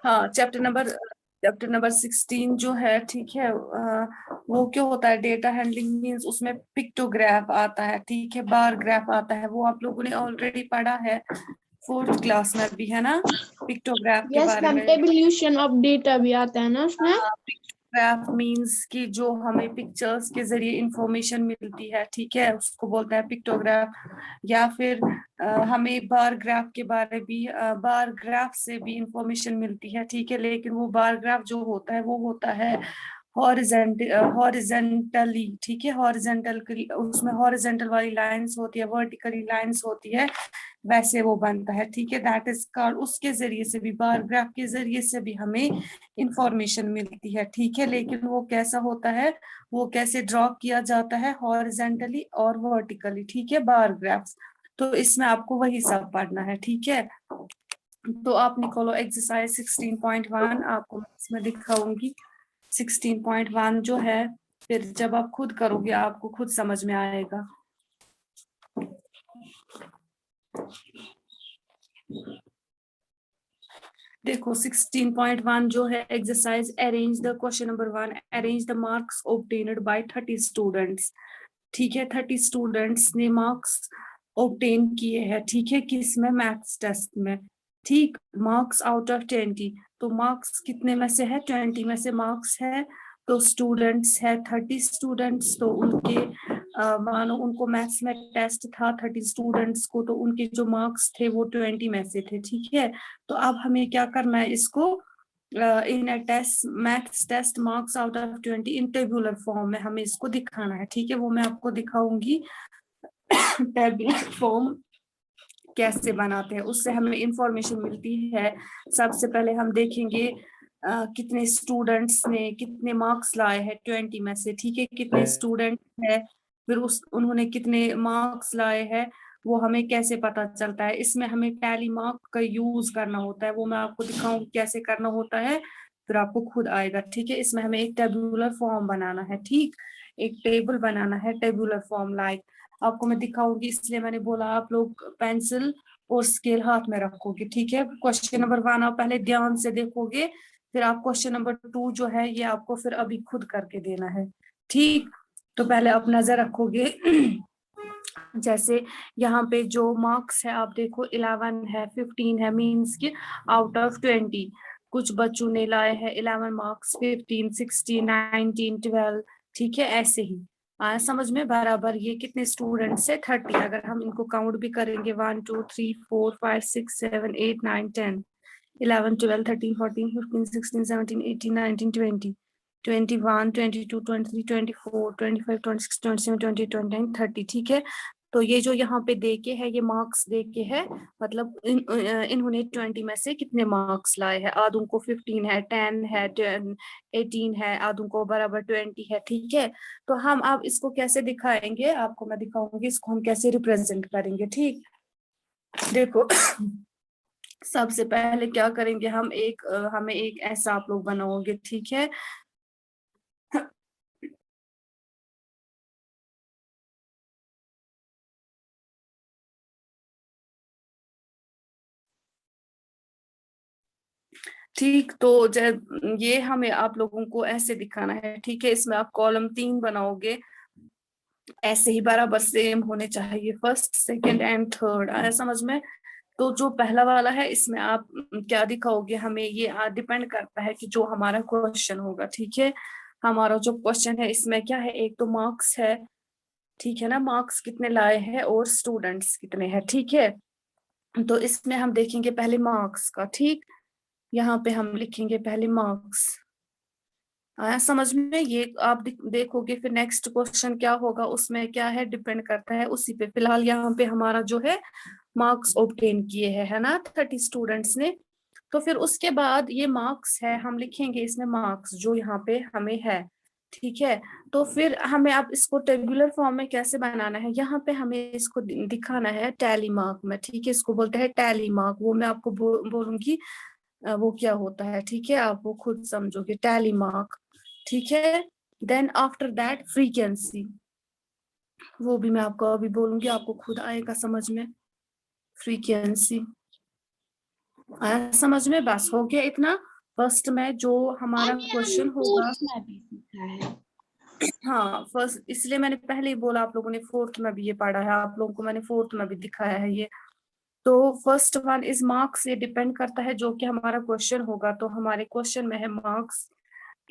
हाँ, chapter number 16 जो है, ठीक है, वो क्या होता है, डेटा हैंडलिंग मींस उसमें पिक्टोग्राफ आता है, ठीक है, बार ग्राफ आता है, वो आप लोगों ने ऑलरेडी पढ़ा है 4th क्लास में भी, है ना, पिक्टोग्राफ के यस बारे मैम, में। टेबल्यूशन ऑफ डेटा भी आता है ना उसमें। पिक्टोग्राफ मींस कि जो हमें पिक्चर्स के जरिए इंफॉर्मेशन मिलती है, ठीक है, उसको बोलते हैं पिक्टोग्राफ। या फिर हमें बार ग्राफ के बारे भी, बार ग्राफ से भी इंफॉर्मेशन मिलती है, ठीक है, लेकिन वो बार ग्राफ जो होता है वो होता है हॉरिजेंटली, ठीक है, हॉरिजेंटल, उसमें हॉरिजेंटल वाली लाइंस होती है, वर्टिकली लाइंस होती है, वैसे वो बनता है, ठीक है, दैट इज कॉल्ड। उसके जरिए से भी, बार ग्राफ के जरिए से भी हमें इंफॉर्मेशन मिलती है, ठीक है, लेकिन वो कैसा होता है, वो कैसे ड्रॉ किया जाता है, हॉरिजेंटली और वर्टिकली, ठीक है, बार ग्राफ्स। तो इसमें आपको वही सब पढ़ना है, ठीक है। तो आप निकालो एक्सरसाइज 16.1, आपको मैं इसमें दिखाऊंगी 16.1 जो है, फिर जब आप खुद करोगे आपको खुद समझ में आएगा। देखो 16.1 जो है exercise, arrange the question number 1, arrange the marks obtained by 30 students, ठीक है, 30 स्टूडेंट्स ने मार्क्स ऑब्टेन किए हैं, ठीक है, किस में, मैथ्स टेस्ट में, ठीक, मार्क्स आउट ऑफ 20, तो मार्क्स कितने में से है, 20 में से मार्क्स है, तो स्टूडेंट्स है 30 स्टूडेंट्स, तो उनके मानो उनको मैथ्स में टेस्ट था 30 स्टूडेंट्स को, तो उनके जो मार्क्स थे वो 20 में से थे, ठीक है। तो अब हमें क्या करना है, इसको in a test, maths test marks out of 20 in tabular form में हमें इसको दिखाना है, ठीक है, वो मैं आपको दिखाऊंगी टेबुलर फॉर्म कैसे बनाते हैं, उससे हमें इंफॉर्मेशन मिलती है। सबसे पहले हम देखेंगे कितने स्टूडेंट्स ने कितने मार्क्स लाए हैं 20 में से, ठीक है, कितने स्टूडेंट है, फिर उन्होंने कितने मार्क्स लाए हैं, वो हमें कैसे पता चलता है। इसमें हमें टैली मार्क का यूज करना होता है, वो मैं आपको दिखाऊंगी कैसे करना होता है, फिर आपको खुद आएगा, ठीक है। इसमें हमें एक टेबुलर फॉर्म बनाना है, ठीक, एक टेबल बनाना है, टेबुलर फॉर्म लाइक आपको मैं दिखाऊंगी, इसलिए मैंने बोला आप लोग पेंसिल और स्केल हाथ में रखोगे, ठीक है। क्वेश्चन नंबर 1 आप पहले ध्यान से देखोगे, फिर आप क्वेश्चन नंबर 2 जो है ये आपको फिर अभी खुद करके देना है, ठीक। तो पहले आप नजर रखोगे जैसे यहाँ पे जो मार्क्स है आप देखो 11 है, 15 है, मीन्स की आउट ऑफ 20 कुछ बच्चों ने लाए हैं 11 मार्क्स, 15, 16, 19, 12, ठीक है, ऐसे ही आया समझ में। बराबर ये कितने स्टूडेंट्स है 30, अगर हम इनको काउंट भी करेंगे 1 2 3 4 5 6 7 8 9 10 11 12 13 14 15 16 17 18 19 20 21 22 23 24 25 26 27 28 29 30, ठीक है। तो ये जो यहाँ पे देके है ये मार्क्स देके है, मतलब इन्होंने 20 में से कितने मार्क्स लाए हैं, आधों को 15 है, 10 है, 18 है, आधों को बराबर 20 है, ठीक है। तो हम अब इसको कैसे दिखाएंगे, आपको मैं दिखाऊंगी इसको हम कैसे रिप्रेजेंट करेंगे, ठीक। देखो सबसे पहले क्या करेंगे हम, हमें एक ऐसा आप लोग बनाओगे, ठीक है। ठीक, तो जब ये हमें आप लोगों को ऐसे दिखाना है, ठीक है, इसमें आप कॉलम 3 बनाओगे, ऐसे ही बराबर सेम होने चाहिए, फर्स्ट सेकंड एंड थर्ड, आया समझ में। तो जो पहला वाला है इसमें आप क्या दिखाओगे, हमें ये डिपेंड करता है कि जो हमारा क्वेश्चन होगा, ठीक है। हमारा जो क्वेश्चन है इसमें क्या है, एक तो मार्क्स है, ठीक है ना, मार्क्स कितने लाए हैं और स्टूडेंट्स कितने हैं, ठीक है। तो इसमें हम देखेंगे पहले मार्क्स का, ठीक, यहाँ पे हम लिखेंगे पहले मार्क्स, आया समझ में। ये आप देखोगे फिर नेक्स्ट क्वेश्चन क्या होगा, उसमें क्या है, डिपेंड करता है उसी पे। फिलहाल यहाँ पे हमारा जो है मार्क्स ऑब्टेन किए हैं, है ना, 30 स्टूडेंट्स ने। तो फिर उसके बाद ये मार्क्स है, हम लिखेंगे इसमें मार्क्स जो यहाँ पे हमें है, ठीक है। तो फिर हमें अब इसको टेबुलर फॉर्म में कैसे बनाना है, यहाँ पे हमें इसको दिखाना है टैली मार्क में, ठीक है, इसको बोलते हैं टैली मार्क, वो मैं आपको बोलूंगी वो क्या होता है, ठीक है, आप वो खुद समझोगे टैली मार्क, ठीक है। देन आफ्टर दैट फ्रीक्वेंसी, वो भी मैं आपको अभी बोलूंगी, आपको खुद आएगा समझ में। फ्रीक्वेंसी आया समझ में, बस हो गया इतना। फर्स्ट में जो हमारा क्वेश्चन होगा, में भी सीखा है। हाँ फर्स्ट, इसलिए मैंने पहले ही बोला आप लोगों ने फोर्थ में भी ये पढ़ा है, आप लोगों को मैंने फोर्थ में भी दिखाया है ये। तो फर्स्ट वन इज मार्क्स, ये डिपेंड करता है जो कि हमारा क्वेश्चन होगा, तो हमारे क्वेश्चन में है मार्क्स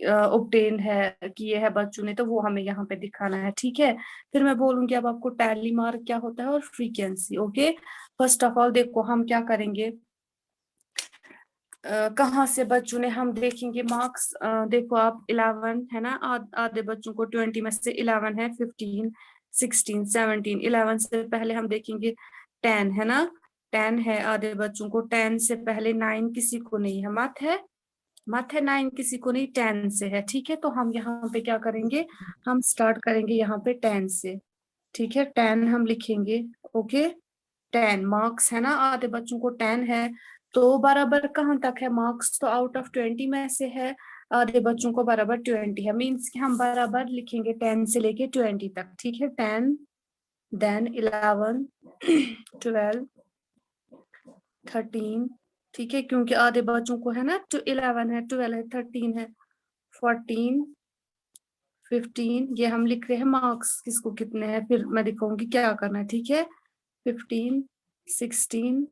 ऑब्टेन है किए है बच्चों ने, तो वो हमें यहाँ पे दिखाना है, ठीक है। फिर मैं बोलूंगी अब आपको टैली मार्क क्या होता है और frequency. Okay, first of all देखो हम क्या करेंगे, कहाँ से बच्चों ने, हम देखेंगे मार्क्स। देखो आप 11 है ना, आधे बच्चों को 20 में से 11 है, 15 16 17, 11 से पहले हम देखेंगे 10 है ना, 10 है आधे बच्चों को, 10 से पहले 9 किसी को नहीं है, मत है, मत है 9 किसी को नहीं, 10 से है, ठीक है। तो हम यहाँ पे क्या करेंगे, हम स्टार्ट करेंगे यहाँ पे 10 से, ठीक है, 10 हम लिखेंगे। ओके, 10 मार्क्स है ना, आधे बच्चों को 10 है, तो बराबर कहाँ तक है मार्क्स, तो आउट ऑफ 20 में से है, आधे बच्चों को बराबर 20 है, मीन्स कि हम बराबर लिखेंगे 10 से लेके 20 तक, ठीक है। 10 देन 11 12 13, ठीक है, क्योंकि आधे बच्चों को है ना, 11 है, 12 है, 13 है, 14 15, ये हम लिख रहे हैं मार्क्स किसको कितने हैं, फिर मैं दिखाऊंगी क्या करना है, ठीक है। 15 16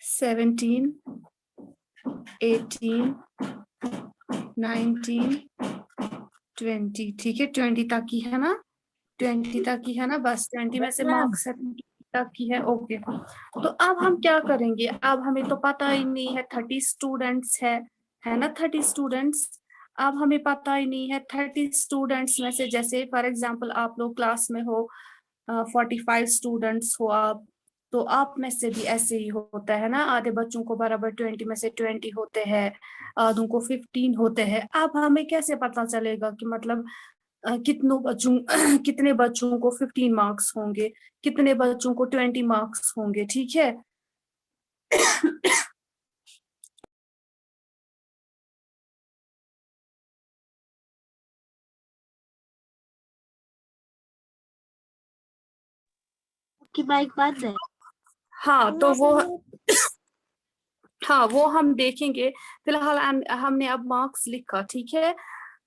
17 18 19 20, ठीक है, 20 तक की है ना, 20 तक की है ना, बस 20 में से मार्क्स तक की है। ओके, तो अब हम क्या करेंगे, अब हमें तो पता ही नहीं है, 30 स्टूडेंट्स है ना, 30 स्टूडेंट्स, अब हमें पता ही नहीं है 30 स्टूडेंट्स में से, जैसे फॉर एग्जांपल आप लोग क्लास में हो, 45 स्टूडेंट्स हो आप, तो आप में से भी ऐसे ही होता है ना, आधे बच्चों को बराबर 20 में से 20 होते हैं, आधों को 15 होते हैं। अब हमें कैसे पता चलेगा कि मतलब कितनों बच्चों कितने बच्चों को 15 मार्क्स होंगे, कितने बच्चों को 20 मार्क्स होंगे, ठीक है। की माइक बंद है। हाँ तो वो, हाँ वो हम देखेंगे। फिलहाल हमने अब मार्क्स लिखा, ठीक है,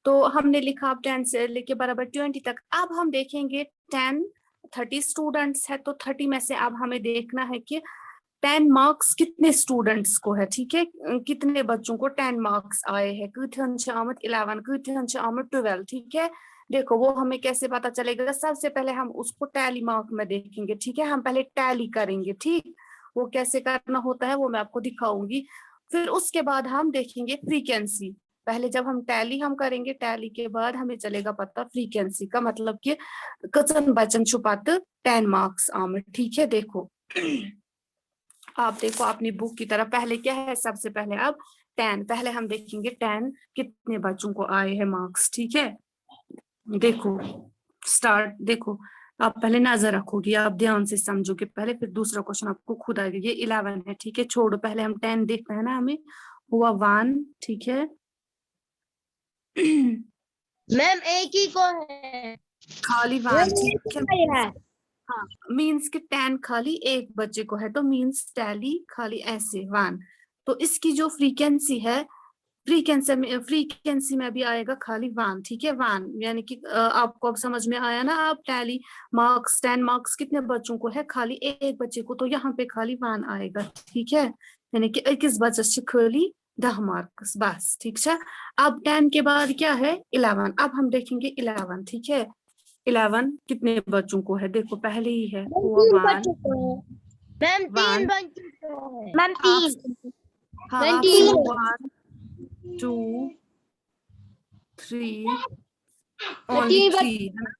तो हमने लिखा अब 10 से लेके बराबर 20 तक। अब हम देखेंगे 30 स्टूडेंट्स है, तो 30 में से अब हमें देखना है कि 10 मार्क्स कितने स्टूडेंट्स को है, ठीक है, कितने बच्चों को 10 मार्क्स आए हैं, कितने 11, कितने 12, ठीक है। देखो वो हमें कैसे पता चलेगा, सबसे पहले हम उसको टैली मार्क में देखेंगे, ठीक है, हम पहले टैली करेंगे, ठीक, वो कैसे करना होता है वो मैं आपको दिखाऊंगी। फिर उसके बाद हम देखेंगे फ्रीक्वेंसी, पहले जब हम टैली हम करेंगे, टैली के बाद हमें चलेगा पता फ्रीक्वेंसी का, मतलब कि कचन बचन छुपात 10 मार्क्स आम, ठीक है। देखो आप देखो अपनी बुक की तरफ, पहले क्या है, सबसे पहले अब 10, पहले हम देखेंगे 10 कितने बच्चों को आए हैं मार्क्स, ठीक है। देखो स्टार्ट, देखो आप पहले नजर रखोगी, आप ध्यान से समझोगे पहले, फिर दूसरा क्वेश्चन आपको खुद आएगा। ये 11 है, ठीक है, छोड़ो, पहले हम 10 देखना है ना हमें, हुआ 1, ठीक है। मैम एक ही को है। खाली 1, ठीक है, है। हाँ मीन्स कि 10 खाली एक बच्चे को है, तो मीन्स टैली खाली ऐसे 1, तो इसकी जो फ्रीक्वेंसी है, फ्रीक्वेंसी में भी आएगा खाली 1, ठीक है, 1, यानी कि आपको अब समझ में आया ना, आप टैली मार्क्स 10 मार्क्स कितने बच्चों को है, खाली एक बच्चे को, तो यहाँ पे खाली 1 आएगा, ठीक है, यानी कि 21 बच्चे से खाली 10 मार्क्स, बस, ठीक है। अब 10 के बाद क्या है 11, अब हम देखेंगे 11, ठीक है, 11 कितने बच्चों को है, देखो पहले ही है, हुआ 1 मैम 3 1, बच्चों को है। मैम आप 3। हाँ मैम आप 3 सुनो, 1 2 3, ओनली 3 है ना,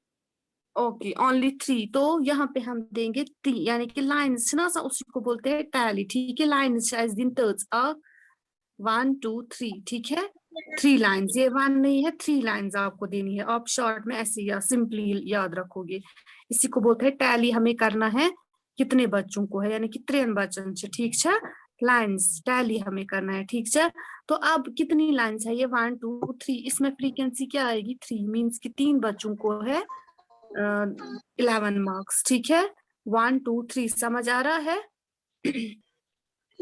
ओके ओनली 3, तो यहाँ पे हम देंगे 3, यानी कि लाइन्स ना उसी को बोलते हैं टैली, ठीक है, लाइन्स दिन तर्ज आ 1 2 3, ठीक है, 3 लाइन्स, ये 1 नहीं है, 3 लाइन्स आपको देनी है, आप शॉर्ट में ऐसे या सिंपली याद रखोगे, इसी को बोलते हैं टैली, हमें करना है कितने बच्चों को है, यानी कि 3 बच्चन से, ठीक है, लाइन्स टैली हमें करना है, ठीक है। तो अब कितनी लाइन्स है, ये 1 2 3, इसमें फ्रीक्वेंसी क्या आएगी 3, मीन्स कि 3 बच्चों को है 11 मार्क्स, ठीक है, 1 2 3, समझ आ रहा है।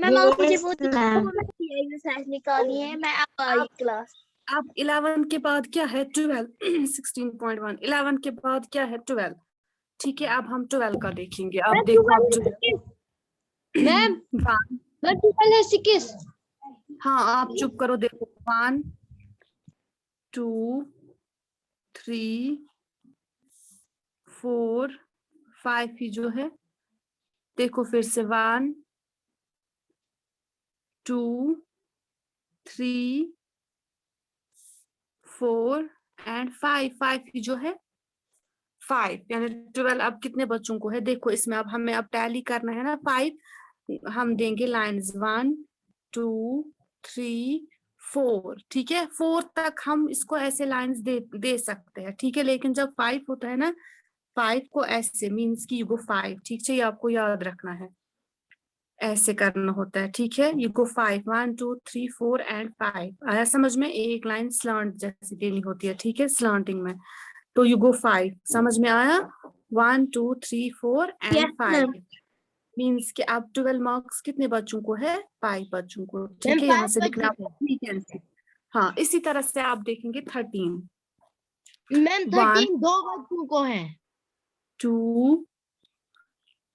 मैम आप मुझे वो एक्सरसाइज निकाली है, मैं अब आई क्लास। अब 11 के बाद क्या है 12 16.1 11 के बाद क्या है 12 ठीक है। अब हम 12 का देखेंगे। अब देखो अब 12 मैम वन मैं 12 है 6। हाँ आप चुप करो। देखो 1 2 3 4 5 ही जो है। देखो फिर से 1 2 3 4 एंड 5 ही जो है 5 यानी 12। अब कितने बच्चों को है देखो इसमें। अब हमें अब टैली करना है ना 5 हम देंगे लाइंस 1 2 3 4 ठीक है। 4 तक हम इसको ऐसे लाइंस दे सकते हैं ठीक है। लेकिन जब 5 होता है ना 5 को ऐसे मीन्स की यू गो 5 ठीक है। ये आपको याद रखना है ऐसे करना होता है ठीक है। यू गो 5 1 2 3 4 एंड 5 आया समझ में। एक लाइन स्लांट जैसी देनी होती है ठीक है स्लांटिंग में। तो यू गो 5 समझ में आया 1 2 3 4 एंड 5 मीन्स कि अब 12 मार्क्स कितने बच्चों को है 5 बच्चों को ठीक है। यहाँ से लिखना आपको ठीक है। हाँ इसी तरह से आप देखेंगे 13 मैम 13 2 बच्चों को है। 2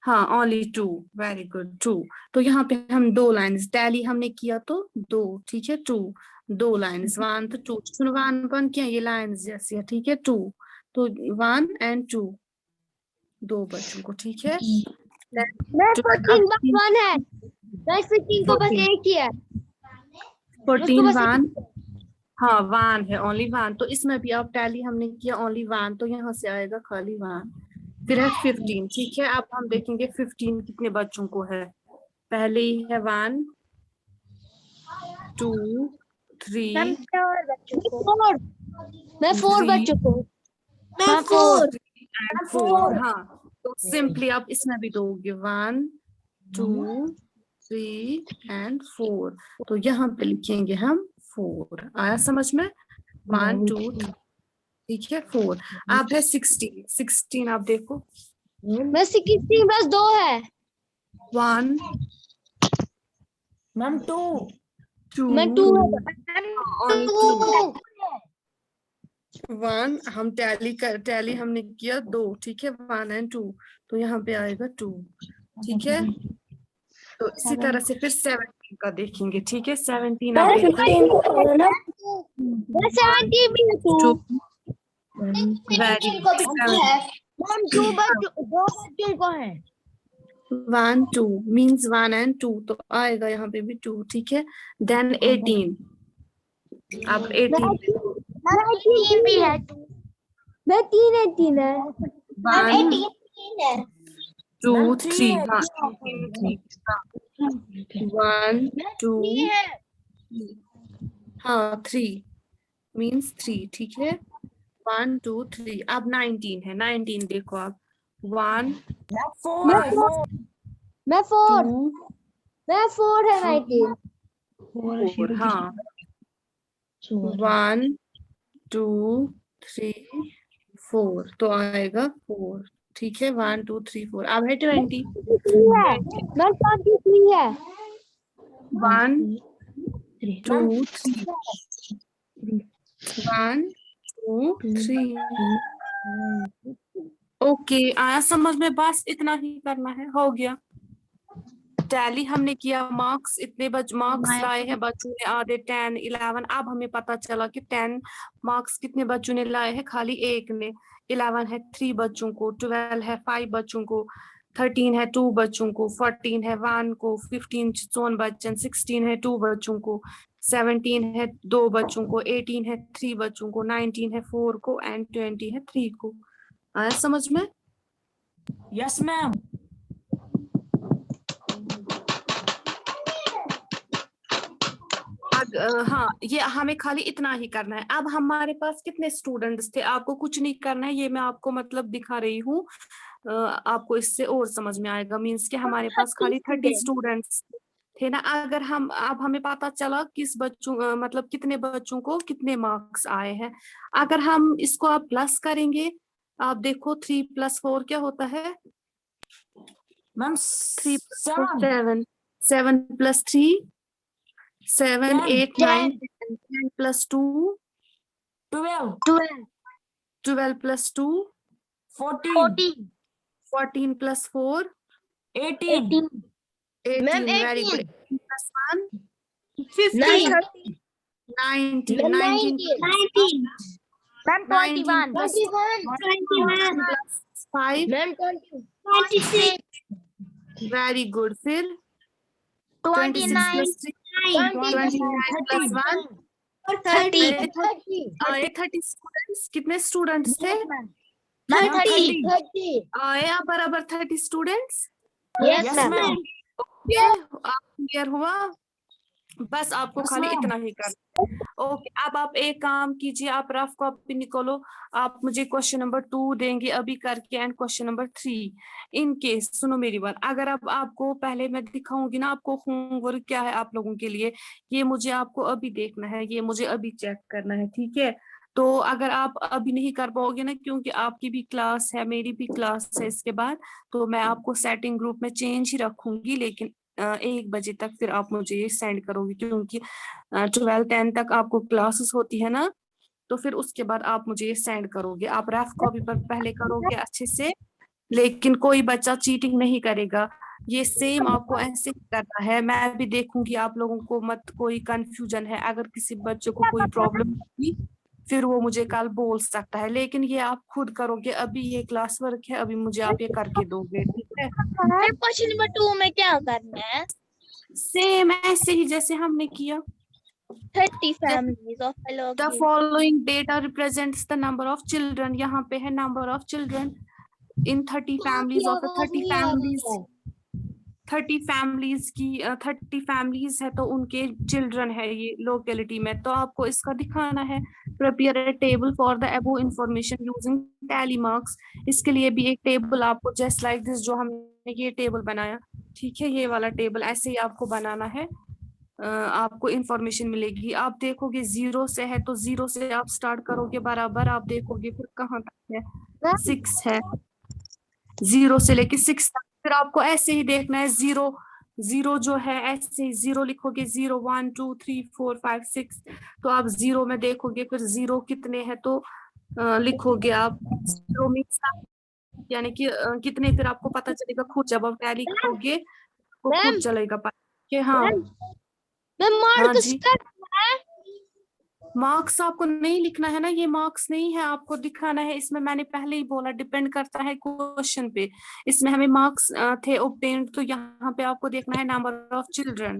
हाँ ओनली 2 वेरी गुड 2। तो यहाँ पे हम 2 लाइन्स टैली हमने किया तो 2 ठीक है 2 2 लाइन्स 1 तो 2 सुनो 1 1 क्या ये लाइन्स जैसी है ठीक है 2 तो 1 एंड 2 2 बच्चों को ठीक है। मैं 14 बस 1 है। मैं 15 को बस 1 ही है। 14 1 हाँ 1 है ओनली 1। तो इसमें भी अब टैली हमने किया ओनली 1 तो यहाँ से आएगा खाली 1 फिर है 15 ठीक है। अब हम देखेंगे 15 कितने बच्चों को है। पहले ही है 1 2 3 मैं 4 3 बच्चों को। मैं 4 एंड 4 हाँ। तो सिंपली आप इसमें भी दोगे 1 2 3 एंड 4 तो यहाँ पे लिखेंगे हम 4 आया समझ में 1 2 ठीक है 4। आप है 16 आप देखो मैं 16 बस 2 है। 1 मैम 2 2 मैं 2 only 2 1 हम टैली हमने किया 2 ठीक है 1 एंड 2 तो यहाँ पे आएगा 2 ठीक है। तो इसी तरह से फिर 17 का देखेंगे ठीक है। 17 आप देखो मैं 17 भी है 2। वेरी मैम 2 बच्चों को है। 1 2 मीन्स 1 एंड 2 तो आएगा यहाँ पे भी 2 ठीक है। देन 18 अब 18 भी है। मैं 3 है 1 2 3 हाँ 1 2 हाँ 3 मीन्स 3 ठीक है 1 2 3 अब 19 है 19 देखो आप 1 मैं 4 2 मैं 4 है 19। 4 हाँ 1 2 3 4 तो आएगा 4 ठीक है 1 2 3 4 अब है 20 मैं 23 है 1 2 3 1 2 3 ओके आया समझ में। बस इतना ही करना है हो गया। टैली हमने किया मार्क्स इतने मार्क्स लाए हैं बच्चों ने आधे 10 11। अब हमें पता चला कि 10 मार्क्स कितने बच्चों ने लाए हैं खाली एक ने। 11 है 3 बच्चों को 12 है 5 बच्चों को 13 है 2 बच्चों को 14 है 1 को 15 सोन बच्चन 16 है 2 बच्चों को 17 है 2 बच्चों को 18 है 3 बच्चों को 19 है 4 को एंड 20 है 3 को। आया समझ में। Yes ma'am. हाँ ये हमें खाली इतना ही करना है। अब हमारे पास कितने स्टूडेंट्स थे आपको कुछ नहीं करना है। ये मैं आपको मतलब दिखा रही हूँ आपको इससे और समझ में आएगा। मीन्स कि हमारे पास खाली 30 स्टूडेंट्स थे ना। अगर हम अब हमें पता चला किस बच्चों मतलब कितने बच्चों को कितने मार्क्स आए हैं। अगर हम इसको आप प्लस करेंगे आप देखो 3 + 4 क्या होता है ma'am 3 + 4 7 7 plus 3, 7, 10, 8, 9, 10 plus 2, 12, 12 plus 2, 14, 14 plus 4, 18, 18. Very good. 18 plus 1, 15, 19. 19 31. plus 5. 26, Very good. फिर 26 29. plus 6, 29 plus 1, 30, 30 students. कितने students थे? 30. आए आप बराबर 30 students? Yes, Yes, ma'am. ma'am. ये आप क्लियर हुआ? बस आपको खाली इतना ही करना। ओके, अब आप एक काम कीजिए, आप रफ कॉपी निकालो, आप मुझे क्वेश्चन नंबर 2 देंगे अभी करके and question number 3। In case सुनो मेरी बात, अगर अब आपको पहले मैं दिखाऊंगी ना आपको होमवर्क क्या है आप लोगों के लिए, ये मुझे आपको अभी देखना है, ये मुझे अभी चेक करना है, ठीक है? तो अगर आप अभी नहीं कर पाओगे ना, क्योंकि आपकी भी क्लास है मेरी भी क्लास है इसके बाद, तो मैं आपको सेटिंग ग्रुप में चेंज ही रखूंगी, लेकिन 1 बजे तक फिर आप मुझे ये सेंड करोगे, क्योंकि 12 10 तक आपको क्लासेस होती है ना, तो फिर उसके बाद आप मुझे ये सेंड करोगे। आप रफ कॉपी पर पहले करोगे अच्छे से, लेकिन कोई बच्चा चीटिंग नहीं करेगा, ये सेम आपको ऐसे ही करना है। मैं भी देखूंगी आप लोगों को मत कोई कंफ्यूजन है, अगर किसी बच्चे को कोई प्रॉब्लम होगी फिर वो मुझे कल बोल सकता है, लेकिन ये आप खुद करोगे। अभी ये क्लास वर्क है, अभी मुझे आप ये करके दोगे, ठीक है? क्वेश्चन नंबर 2 में क्या करना है? सेम ऐसे ही जैसे हमने किया। 30 families of fellow The kids. following data represents the number of children. यहाँ पे है number of children in 30 families of 30 families 30 families की 30 families है, तो उनके children है ये locality में, तो आपको इसका दिखाना है। Prepare a table for the above information using tally marks. इसके लिए भी एक टेबल आपको just like this जो हमने ये टेबल बनाया, ठीक है? ये वाला टेबल ऐसे ही आपको बनाना है। आपको इंफॉर्मेशन मिलेगी, आप देखोगे 0 से है तो 0 से आप स्टार्ट करोगे बराबर, आप देखोगे फिर कहाँ तक है, 6 है, 0 से लेके 6 तक, फिर आपको ऐसे ही देखना है 0 जो है ऐसे ही 0 लिखोगे, 0 1 2 3 4 5 6, तो आप 0 में देखोगे फिर 0 कितने हैं तो लिखोगे आप 0 में यानी कि कितने, फिर आपको पता चलेगा खुद, जब आप टैली करोगे तो खुद चलेगा पता कि हाँ। हाँ जी, मार्क्स आपको नहीं लिखना है ना, ये मार्क्स नहीं है, आपको दिखाना है। इसमें मैंने पहले ही बोला डिपेंड करता है क्वेश्चन पे, इसमें हमें मार्क्स थे ऑब्टेन्ड, तो यहाँ पे आपको देखना है नंबर ऑफ चिल्ड्रन,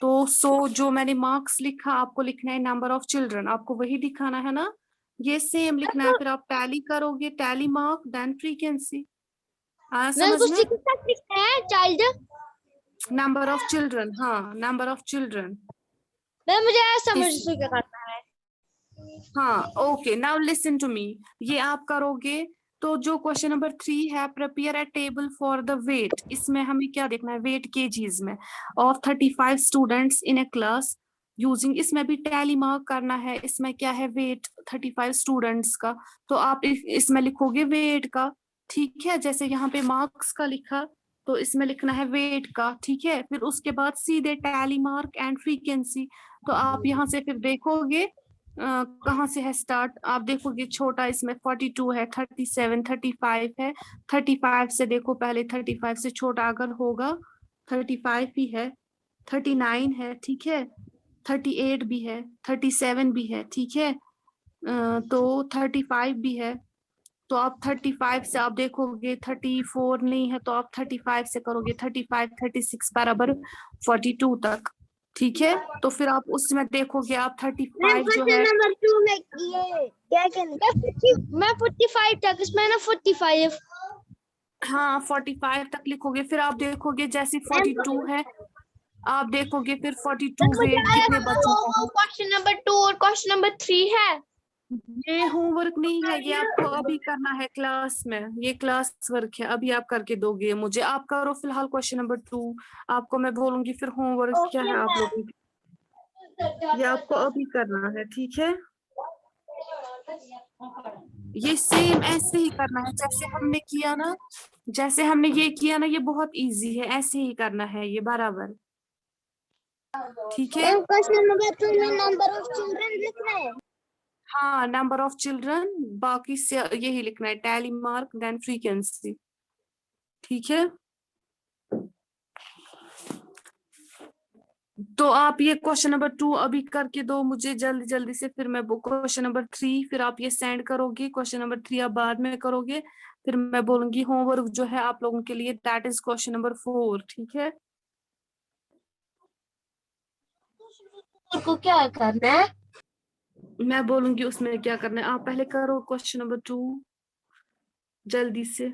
तो जो मैंने मार्क्स लिखा आपको लिखना है नंबर ऑफ चिल्ड्रन, आपको वही दिखाना है ना, ये सेम लिखना है। फिर आप टैली करोगे, टैली मार्क देन फ्रीक्वेंसी, समझ में? चाइल्ड नंबर ऑफ चिल्ड्रन, हाँ नंबर ऑफ चिल्ड्रन। मैम मुझे समझ से क्या करना है? हाँ okay, now listen to me, ये आप करोगे तो जो क्वेश्चन नंबर 3 है, prepare a table for the weight, इसमें हमें क्या देखना है, वेट केजीज में of 35 students in a class using, इसमें भी टैली मार्क करना है। इसमें क्या है, वेट 35 स्टूडेंट्स का, तो आप इसमें लिखोगे वेट का, ठीक है? जैसे यहाँ पे मार्क्स का लिखा तो इसमें लिखना है वेट का, ठीक है? फिर उसके बाद सीधे टैली मार्क एंड फ्रीक्वेंसी, तो आप यहाँ से फिर देखोगे कहाँ से है स्टार्ट, आप देखोगे छोटा इसमें 42 है, 37 35 है, 35 से देखो पहले, 35 से छोटा अगर होगा 35 भी है, 39 है, ठीक है? 38 भी है, 37 भी है, ठीक है? तो 35 भी है, तो आप 35 से आप देखोगे 34 नहीं है, तो आप 35 से करोगे 35 36 बराबर 42 तक, ठीक है? तो फिर आप उसमें देखोगे आप 35 जो है, नंबर 2 में ये क्या कहना, मैं 45 तक, इसमें ना 45, हाँ 45 तक लिखोगे, फिर आप देखोगे जैसे 42 है, आप देखोगे फिर 42 वेट कितने बच्चों का है। क्वेश्चन नंबर 2 और क्वेश्चन नंबर 3 है। ये होमवर्क नहीं है, ये आपको अभी करना है क्लास में, ये क्लास वर्क है, अभी आप करके दोगे मुझे। आप करो फिलहाल क्वेश्चन नंबर 2, आपको मैं बोलूंगी फिर होमवर्क क्या है आप लोगों की, ये आपको अभी करना है, ठीक है? ये सेम ऐसे ही करना है जैसे हमने किया ना, जैसे हमने ये किया ना, ये बहुत इजी है, ऐसे ही करना है ये बराबर। ठीक है, मैम क्वेश्चन नंबर 2 में नंबर ऑफ चिल्ड्रन लिखना है। हाँ नंबर ऑफ चिल्ड्रन, बाकी से यही लिखना है, टैली मार्क देन फ्रीक्वेंसी। ठीक है, तो आप ये क्वेश्चन नंबर 2 अभी करके दो मुझे जल्दी जल्दी से, फिर मैं क्वेश्चन नंबर 3, फिर आप ये सेंड करोगे। क्वेश्चन नंबर 3 आप बाद में करोगे, फिर मैं बोलूंगी होमवर्क जो है आप लोगों के लिए, दैट इज क्वेश्चन नंबर 4। ठीक है, को क्या करना है? मैं बोलूंगी उसमें क्या करना है, आप पहले करो क्वेश्चन नंबर 2 जल्दी से।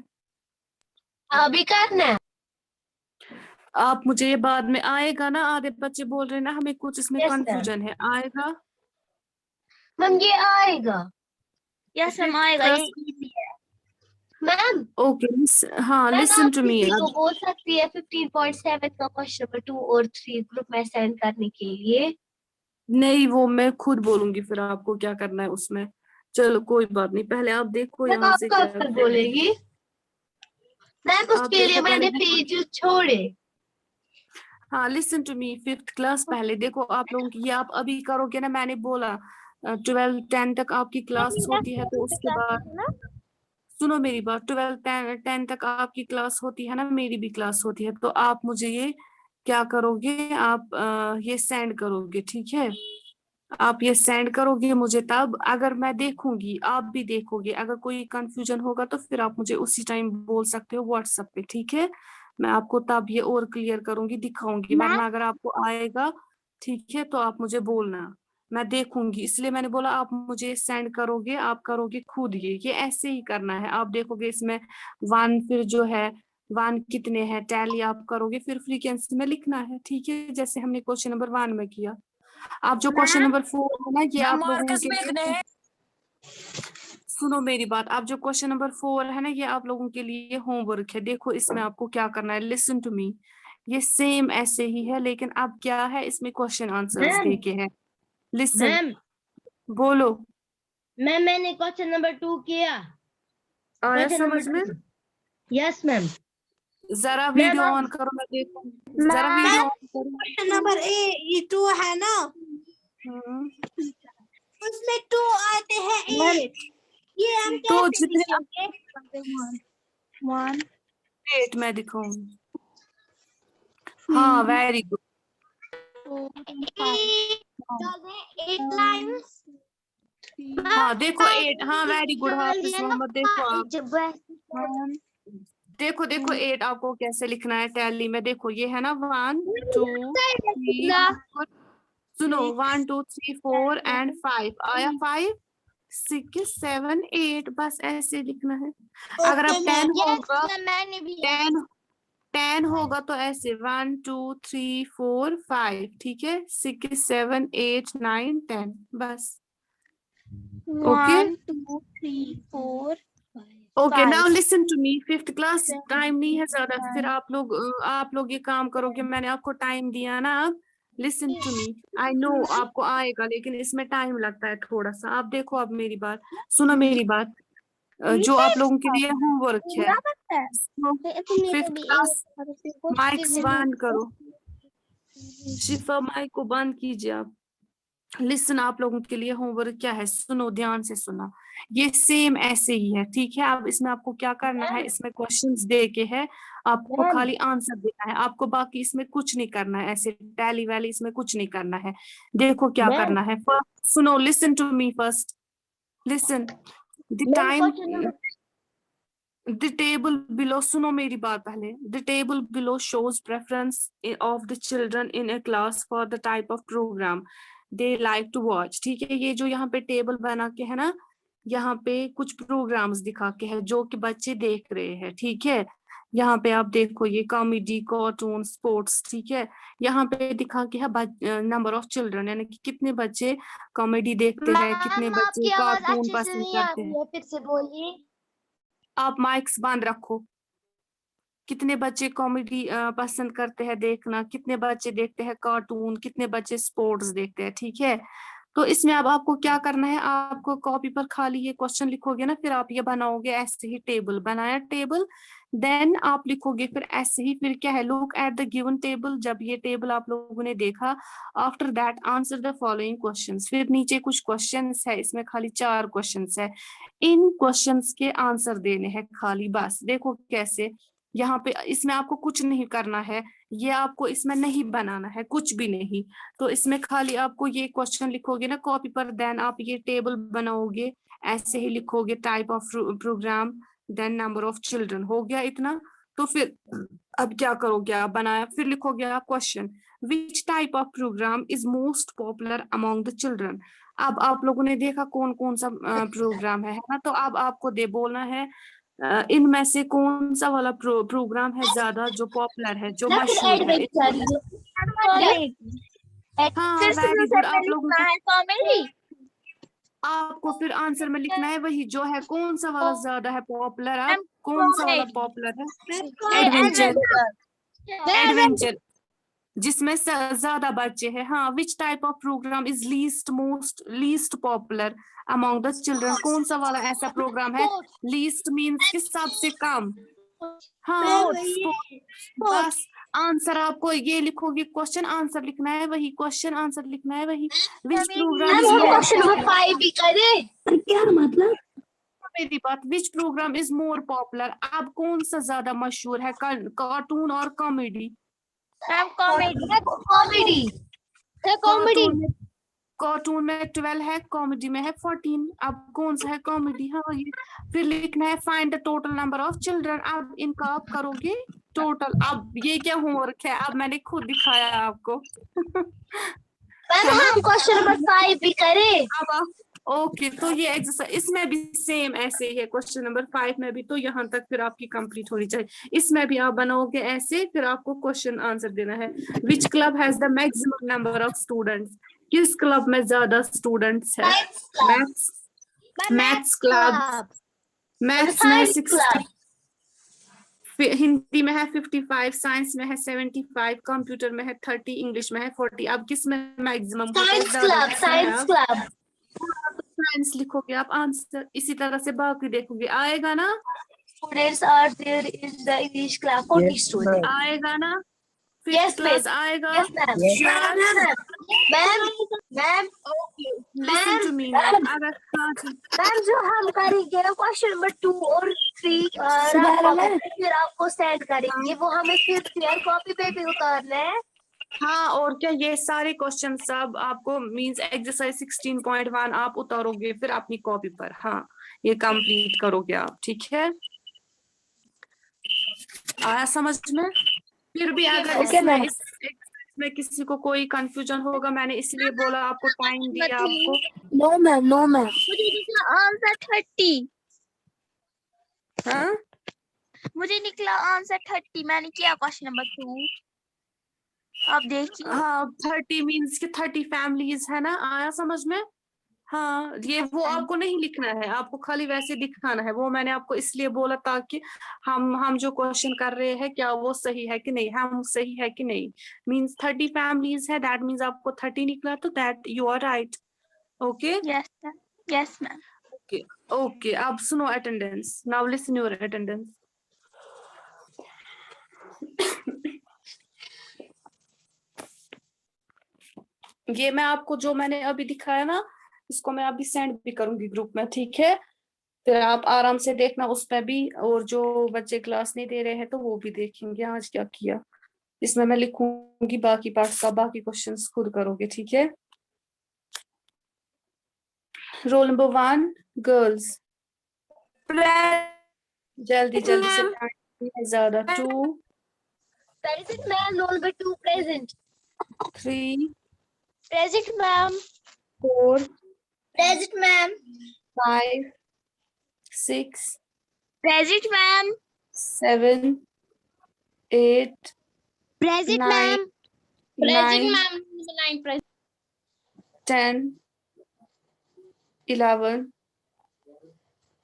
अभी करना है। आप मुझे ये बाद में आएगा ना, आधे बच्चे बोल रहे हैं ना हमें कुछ इसमें Yes, ma'am. कंफ्यूजन है, आएगा। मैम ये आएगा। यस मैम Fifth आएगा, ये class- इजी है। मैम ओके, हाँ मैं लिसन टू मी। किसी को बोल सकती है 15.7 का क्वेश्चन नंबर 2 और 3 ग्रुप में सेंड करने के लिए। नहीं, वो मैं खुद बोलूंगी फिर आपको क्या करना है उसमें। चलो कोई बात नहीं, पहले आप देखो मैम यहाँ आप से कब क्या। तक बोलेगी? मैम आप उसके लिए देखो पहले, मैंने पेज छोड़े। हाँ listen to me, 5th class पहले देखो आप लोगों की, ये आप अभी करोगे ना, मैंने बोला 12 10 तक आपकी क्लास होती है, तो उसके बाद सुनो मेरी बात, 12 10 तक आपकी क्लास होती है ना, मेरी भी क्लास होती है, तो आप मुझे ये क्या करोगे, आप ये सेंड करोगे। ठीक है, आप ये सेंड करोगे मुझे, तब अगर मैं देखूंगी आप भी देखोगे, अगर कोई कंफ्यूजन होगा तो फिर आप मुझे उसी टाइम बोल सकते हो व्हाट्सएप पे। ठीक है, मैं आपको तब ये और क्लियर करूंगी, दिखाऊंगी, वरना अगर आपको आएगा ठीक है तो आप मुझे बोलना, मैं देखूंगी, इसलिए मैंने बोला आप मुझे सेंड करोगे, आप करोगे खुद, ये ऐसे ही करना है। आप देखोगे इसमें वन, फिर जो है वन कितने हैं, टैली आप करोगे, फिर फ्रीक्वेंसी में लिखना है। ठीक है, जैसे हमने क्वेश्चन नंबर 1 में किया। आप जो क्वेश्चन नंबर 4 है ना, ये आप लोगों के लिए, सुनो मेरी बात, आप जो क्वेश्चन नंबर 4 है ना, ये आप लोगों के लिए होमवर्क है। देखो इसमें आपको क्या करना है, लिसन टू मी, ये सेम ऐसे ही है, लेकिन अब क्या है, इसमें क्वेश्चन आंसर्स मैम देके हैं। लिसन, मैम बोलो। मैम मैंने क्वेश्चन नंबर 2 किया। आया क्वेश्चन समझ नंबर में? 2। Yes ma'am. जरा मैम वीडियो आप ऑन करो, मैं देखूं, जरा वीडियो ऑन करो। क्वेश्चन नंबर ये 2 है ना, हम्म, उसमें 2 आते हैं 8, ये हम तो कैसे जितने लिखेंगे? 1 वेट मैं दिखाऊं, हाँ वेरी गुड। 8 लाइन्स। हाँ देखो 8, हाँ वेरी गुड हाफिज मोहम्मद, देखो आप, देखो देखो 8 आपको कैसे लिखना है टैली में, देखो ये है ना 1 2 3, सुनो 1 2 3 4 एंड 5, आया 5 6 7 8, बस ऐसे लिखना है। अगर अब 10 होगा, मैंने भी 10 होगा तो ऐसे 1 2 3 4 5, ठीक है, 6 7 8 9 10, बस। Okay 1 2 3 4 okay, now listen to me, 5th class time नहीं है ज्यादा, फिर आप लोग ये काम करोगे, मैंने आपको टाइम दिया ना। अब listen to me, I know आपको आएगा, लेकिन इसमें टाइम लगता है थोड़ा सा। आप देखो, अब मेरी बात सुनो, मेरी बात, जो आप लोगों के लिए होमवर्क है, 5th क्लास, माइक्स बंद करो, शिफा माइक को बंद कीजिए आप। लिसन, आप लोगों के लिए होमवर्क क्या है, सुनो ध्यान से सुना, ये सेम ऐसे ही है। ठीक है, अब इसमें आपको क्या करना है, इसमें क्वेश्चंस दे के है, आपको खाली आंसर देना है, आपको बाकी इसमें कुछ नहीं करना है, ऐसे टैली वैली इसमें कुछ नहीं करना है। देखो क्या करना है, सुनो, listen to me first, listen, the time, the table below, सुनो मेरी बात पहले, the table below shows preference of the children in a class for the type of program they like to watch। ठीक है, ये जो यहाँ पे टेबल बना के है ना, यहाँ पे कुछ प्रोग्राम्स दिखा के है जो कि बच्चे देख रहे हैं। ठीक है, यहाँ पे आप देखो, ये कॉमेडी, कार्टून, स्पोर्ट्स, ठीक है, यहाँ पे दिखा के है नंबर ऑफ चिल्ड्रन, यानी कि कितने बच्चे कॉमेडी देखते हैं, कितने मैम बच्चे आपकी आवाज कार्टून अच्छे से पसंद नहीं आ करते रही हैं। है, फिर से बोलिए। आप माइक्स बंद रखो, कितने बच्चे कॉमेडी पसंद करते हैं देखना, कितने बच्चे देखते हैं कार्टून, कितने बच्चे स्पोर्ट्स देखते हैं। ठीक है, तो इसमें अब आपको क्या करना है, आपको कॉपी पर खाली ये क्वेश्चन लिखोगे ना, फिर आप ये बनाओगे, ऐसे ही टेबल बनाया, टेबल देन आप लिखोगे फिर ऐसे ही, फिर क्या है, look at the given table, जब ये टेबल आप लोगों ने देखा, after that answer the following questions, फिर नीचे कुछ क्वेश्चंस है, इसमें खाली 4 क्वेश्चंस है, इन क्वेश्चंस के आंसर देने हैं खाली, बस। देखो कैसे, यहाँ पे इसमें आपको कुछ नहीं करना है, ये आपको इसमें नहीं बनाना है कुछ भी नहीं, तो इसमें खाली आपको ये क्वेश्चन लिखोगे ना कॉपी पर, देन आप ये टेबल बनाओगे, ऐसे ही लिखोगे, type of programme, then number of children, हो गया इतना। तो फिर अब क्या करोगे आप, बनाया, फिर लिखोगे आप question, which type of programme is most popular among the children. अब आप लोगों ने देखा कौन कौन सा प्रोग्राम है ना, तो अब आपको दे बोलना है इनमें से कौन सा वाला प्रोग्राम है ज्यादा जो पॉपुलर है, जो ना फिर मशहूर है। हाँ फिर से वेरी गुड, आप लोगों को कॉमेडी। आपको फिर आंसर में लिखना है वही जो है, कौन सा वाला ज्यादा है पॉपुलर, आप मैम, कौन सा वाला comedy। पॉपुलर है, एडवेंचर, एडवेंचर जिसमें ज्यादा बच्चे हैं। हाँ, which type of programme is least popular among the children, कौन सा वाला ऐसा प्रोग्राम है, लीस्ट मीन्स कि सबसे कम। हाँ बस, आंसर आपको ये लिखोगे, क्वेश्चन आंसर लिखना है वही, क्वेश्चन आंसर लिखना है वही, विच प्रोग्राम इज क्वेश्चन नंबर 5 भी करे। क्या मतलब? मेरी बात, विच प्रोग्राम इज मोर पॉपुलर, अब कौन सा ज्यादा मशहूर है, कार्टून और comedy. Ma'am comedy. Comedy comedy. Cartoon में 12 है, कॉमेडी में है 14, अब कौन सा है कॉमेडी। हाँ ये, फिर लिखना है find the total number of children, अब इनका आप करोगे टोटल। अब ये क्या होमवर्क है, अब मैंने खुद दिखाया आपको। हम क्वेश्चन नंबर 5 भी करे। अब आप ओके, तो ये एक्सरसाइज इसमें भी सेम ऐसे ही है, क्वेश्चन नंबर 5 में भी, तो यहाँ तक फिर आपकी कंप्लीट होनी चाहिए। इसमें भी आप बनाओगे ऐसे, फिर आपको क्वेश्चन आंसर देना है। Which club has the maximum number of students, किस क्लब में ज्यादा स्टूडेंट्स है, मैथ्स क्लब, मैथ्स में है 60, हिंदी में है 55, साइंस में है 75, कंप्यूटर में है 30, इंग्लिश में है 40। अब किस में मैक्सिमम, साइंस क्लब साइंस लिखोगे आप आंसर, इसी तरह से बाकी देखोगे, आएगा ना, students are there is the English class 40 students। आएगा ना, Yes, क्लास आएगा। Yes, ma'am. Ma'am listen to me, अगर मैम जो हम करेंगे ना क्वेश्चन नंबर 2 और 3 फिर आपको सेंड करेंगे, वो हमें फिर क्लियर कॉपी पे भी उतारना है। हाँ, और क्या, ये सारे क्वेश्चन सब आपको मींस एक्सरसाइज 16.1 आप उतारोगे फिर अपनी कॉपी पर। हाँ, ये कंप्लीट करोगे आप, ठीक है, आया समझ में। फिर भी अगर इसमें इसमें किसी को कोई कंफ्यूजन होगा, मैंने इसलिए बोला आपको, टाइम दिया आपको। No ma'am, no ma'am. मुझे निकला आंसर 30। हाँ मुझे निकला आंसर 30, मैंने किया क्वेश्चन नंबर 2। आप देखिए। हाँ, 30 मीन्स कि 30 फैमिलीज है ना, आया समझ में। हाँ, ये वो आपको नहीं लिखना है, आपको खाली वैसे दिखाना है, वो मैंने आपको इसलिए बोला ताकि हम जो क्वेश्चन कर रहे हैं क्या वो सही है कि नहीं, हम सही है कि नहीं। मींस 30 फैमिलीज है, दैट मींस आपको 30 निकला, तो that you are right. Okay, yes ma'am. Okay okay, अब सुनो attendance, now listen your attendance. ये मैं आपको जो मैंने अभी दिखाया ना, इसको मैं अभी सेंड भी करूंगी ग्रुप में, ठीक है, फिर आप आराम से देखना उस पर भी, और जो बच्चे क्लास नहीं दे रहे हैं तो वो भी देखेंगे आज क्या किया। इसमें मैं लिखूंगी बाकी पार्ट का, बाकी क्वेश्चंस खुद करोगे, ठीक है। रोल नंबर 1 गर्ल्स, जल्दी जल्दी से, टाइम है ज्यादा। 2 present ma'am, roll number 2 present. 3 present ma'am. 4 present ma'am. 5 6 present ma'am. 7 8 present 9 ma'am. Present 9 ma'am. 10 11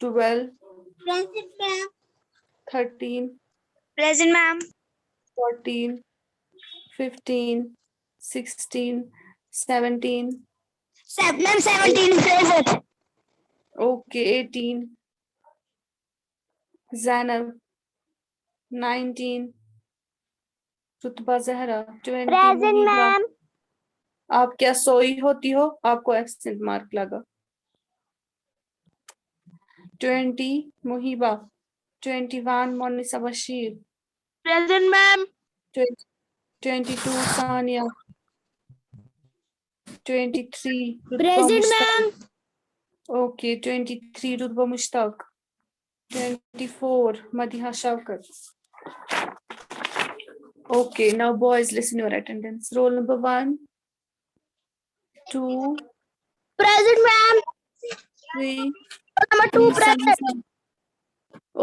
12 present ma'am. 13 present ma'am. 14 15 16 17 ma'am 17 present. okay 18 Zainab 19 रुतबा जहरा, 20 प्रेजेंट मुहीबा। मैम। आप क्या सोई होती हो? आपको एब्सेंट मार्क लगा। 20 मुहीबा, 21 मोनिसा बशीर, प्रेजेंट मैम। 22 सानिया, 23 रुतबा प्रेजेंट मुश्ताक। मैम। Okay, 23 रुतबा Mushtaq, 24 Madiha Shawkat. Okay, now boys, listen your attendance. Roll number 1, 2, present ma'am. 3. Number 2 present.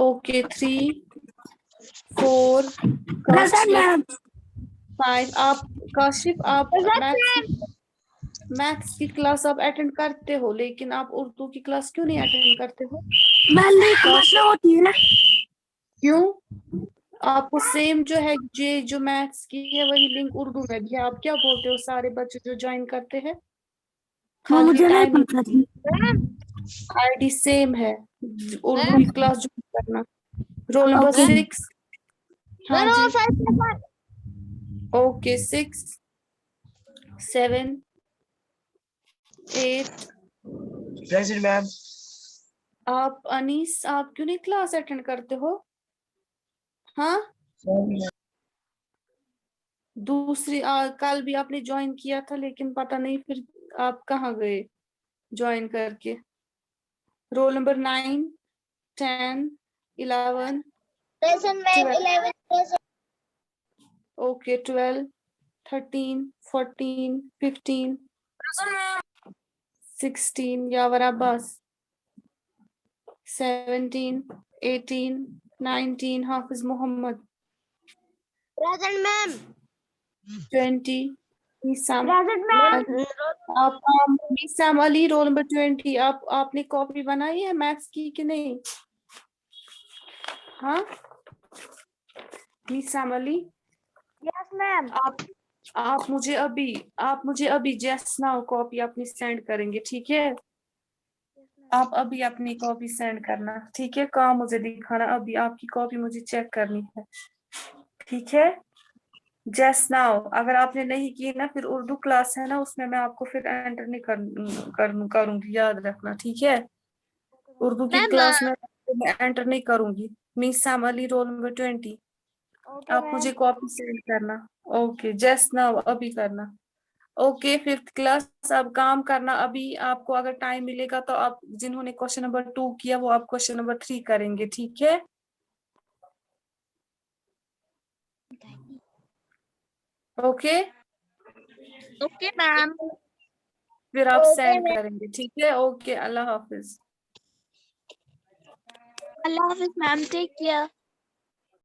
Okay, 3, 4, present ma'am. 5. आप काशिफ, आप मैथ्स की क्लास आप अटेंड करते हो, लेकिन आप उर्दू की क्लास क्यों नहीं अटेंड करते हो? मैं लिंक मतलब होती है ना। क्यों? आपको सेम जो है जो मैथ्स की है वही लिंक उर्दू में भी है। आप क्या बोलते हो सारे बच्चे जो ज्वाइन करते हैं? वो खाली मुझे नहीं टाइम पता थी। आईडी सेम है, उर्दू की क्लास ज्वाइन करना। Roll number Okay. 6। हाँ जी, ओके 6, 7, 8। Present ma'am. आप अनीस, आप क्यों नहीं क्लास अटेंड करते हो? हाँ, दूसरी कल भी आपने ज्वाइन किया था, लेकिन पता नहीं फिर आप कहाँ गए ज्वाइन करके। Roll number 9, 10, 11, present ma'am. 12, 11 present. Okay 12, 13, 14, 15, 16 Yawar Abbas, 17, 18, 19 Hafiz Mohammad, present ma'am. 20 Meesam. Present ma'am. आप मीसाम अली, रोल नंबर 20। आपने कॉपी बनाई है मैथ्स की कि नहीं? हाँ, मीसाम अली, यस मैम। आप मुझे अभी जस्ट नाउ कॉपी अपनी सेंड करेंगे, ठीक है? आप अभी अपनी कॉपी सेंड करना, ठीक है? काम मुझे दिखाना, अभी आपकी कॉपी मुझे चेक करनी है, ठीक है? Just now. अगर आपने नहीं की ना, फिर उर्दू क्लास है ना, उसमें मैं आपको फिर एंटर नहीं करूंगी, याद रखना, ठीक है? उर्दू की मैम क्लास में मैं एंटर नहीं करूंगी। Meesam Ali, roll number 20। आप मुझे कॉपी सेंड करना। ओके, जस्ट नाउ, अभी करना। ओके, फिफ्थ क्लास, अब काम करना। अभी आपको अगर टाइम मिलेगा तो आप जिन्होंने क्वेश्चन नंबर 2 किया वो आप क्वेश्चन नंबर 3 करेंगे, ठीक है? Okay, okay ma'am. फिर आप ओके सेंड मैम। करेंगे, ठीक है? ओके, अल्लाह हाफिज। अल्लाह हाफिज मैम, टेक केयर।